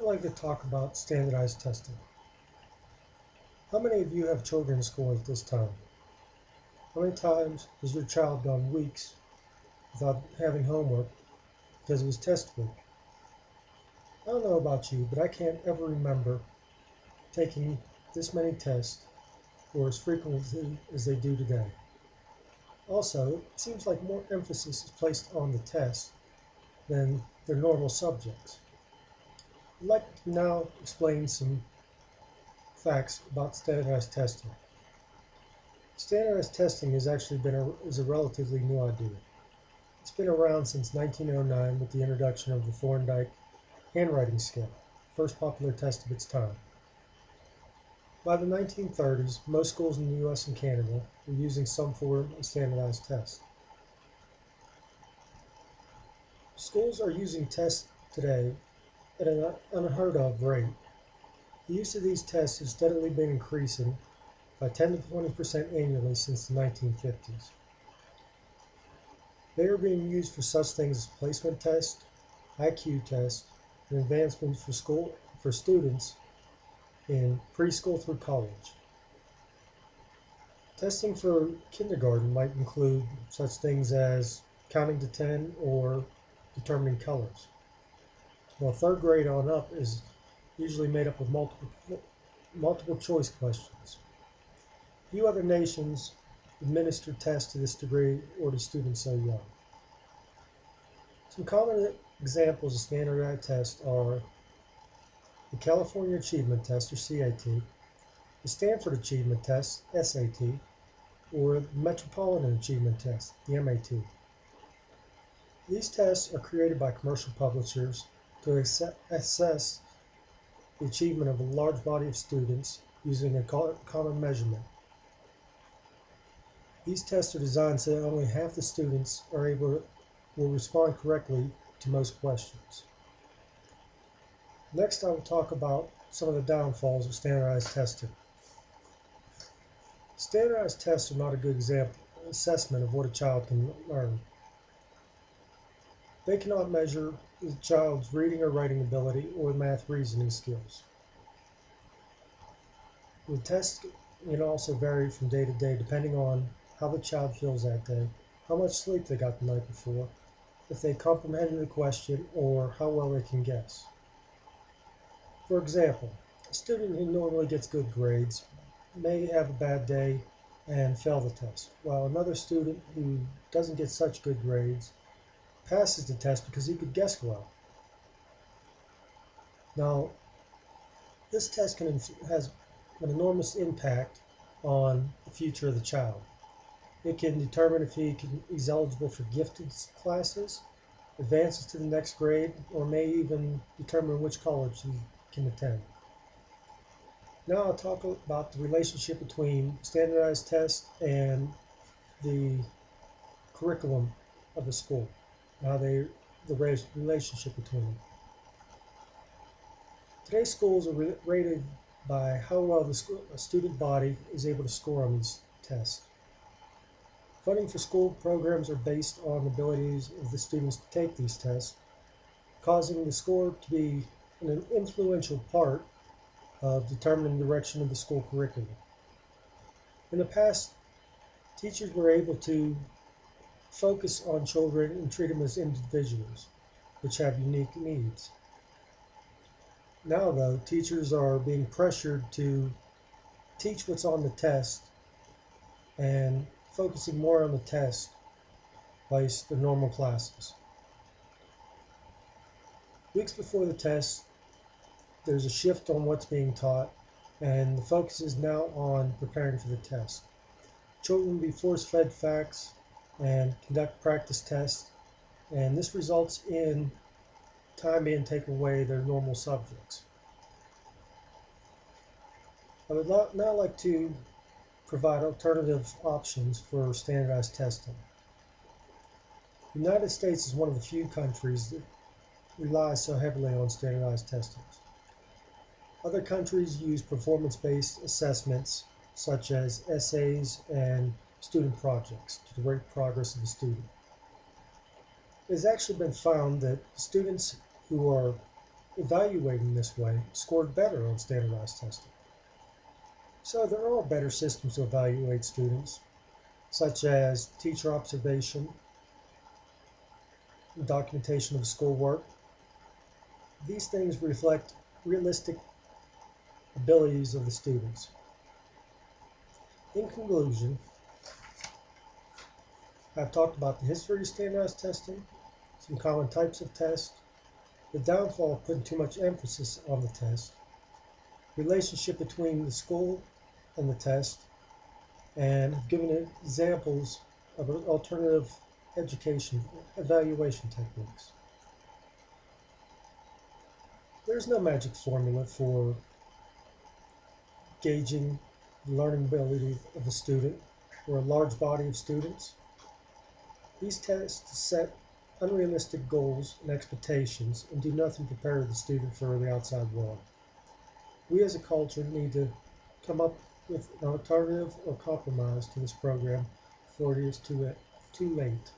I'd like to talk about standardized testing. How many of you have children in school at this time? How many times has your child gone weeks without having homework because it was test week? I don't know about you, but I can't ever remember taking this many tests or as frequently as they do today. Also, it seems like more emphasis is placed on the test than their normal subjects. I'd like to now explain some facts about standardized testing. Standardized testing has actually is a relatively new idea. It's been around since 1909 with the introduction of the Thorndike handwriting scale, first popular test of its time. By the 1930s, most schools in the US and Canada were using some form of standardized test. Schools are using tests today at an unheard of rate. The use of these tests has steadily been increasing by 10 to 20% annually since the 1950s. They are being used for such things as placement tests, IQ tests, and advancements for students in preschool through college. Testing for kindergarten might include such things as counting to 10 or determining colors. While third grade on up is usually made up of multiple choice questions. Few other nations administer tests to this degree or to students so young. Some common examples of standardized tests are the California Achievement Test, or CAT, the Stanford Achievement Test, SAT, or the Metropolitan Achievement Test, the MAT. These tests are created by commercial publishers to assess the achievement of a large body of students using a common measurement. These tests are designed so that only half the students will respond correctly to most questions. Next, I will talk about some of the downfalls of standardized testing. Standardized tests are not a good assessment of what a child can learn. They cannot measure the child's reading or writing ability or math reasoning skills. The test can also vary from day to day depending on how the child feels that day, how much sleep they got the night before, if they comprehended the question, or how well they can guess. For example, a student who normally gets good grades may have a bad day and fail the test, while another student who doesn't get such good grades passes the test because he could guess well. Now, this test has an enormous impact on the future of the child. It can determine if he's eligible for gifted classes, advances to the next grade, or may even determine which college he can attend. Now I'll talk about the relationship between standardized tests and the curriculum of the school, the relationship between them. Today's schools are rated by how well the student body is able to score on these tests. Funding for school programs are based on the abilities of the students to take these tests, causing the score to be an influential part of determining the direction of the school curriculum. In the past, teachers were able to focus on children and treat them as individuals, which have unique needs. Now, though, teachers are being pressured to teach what's on the test and focusing more on the test by the normal classes. Weeks before the test, there's a shift on what's being taught, and the focus is now on preparing for the test. Children will be force-fed facts and conduct practice tests, and this results in time being taken away their normal subjects. I would now like to provide alternative options for standardized testing. The United States is one of the few countries that relies so heavily on standardized testing. Other countries use performance-based assessments such as essays and student projects to rate progress of the student. It has actually been found that students who are evaluating this way scored better on standardized testing. So there are better systems to evaluate students, such as teacher observation, documentation of schoolwork. These things reflect realistic abilities of the students. In conclusion, I've talked about the history of standardized testing, some common types of tests, the downfall of putting too much emphasis on the test, relationship between the school and the test, and given examples of alternative education evaluation techniques. There's no magic formula for gauging the learning ability of a student or a large body of students. These tests set unrealistic goals and expectations and do nothing to prepare the student for the outside world. We as a culture need to come up with an alternative or compromise to this program before it is too late.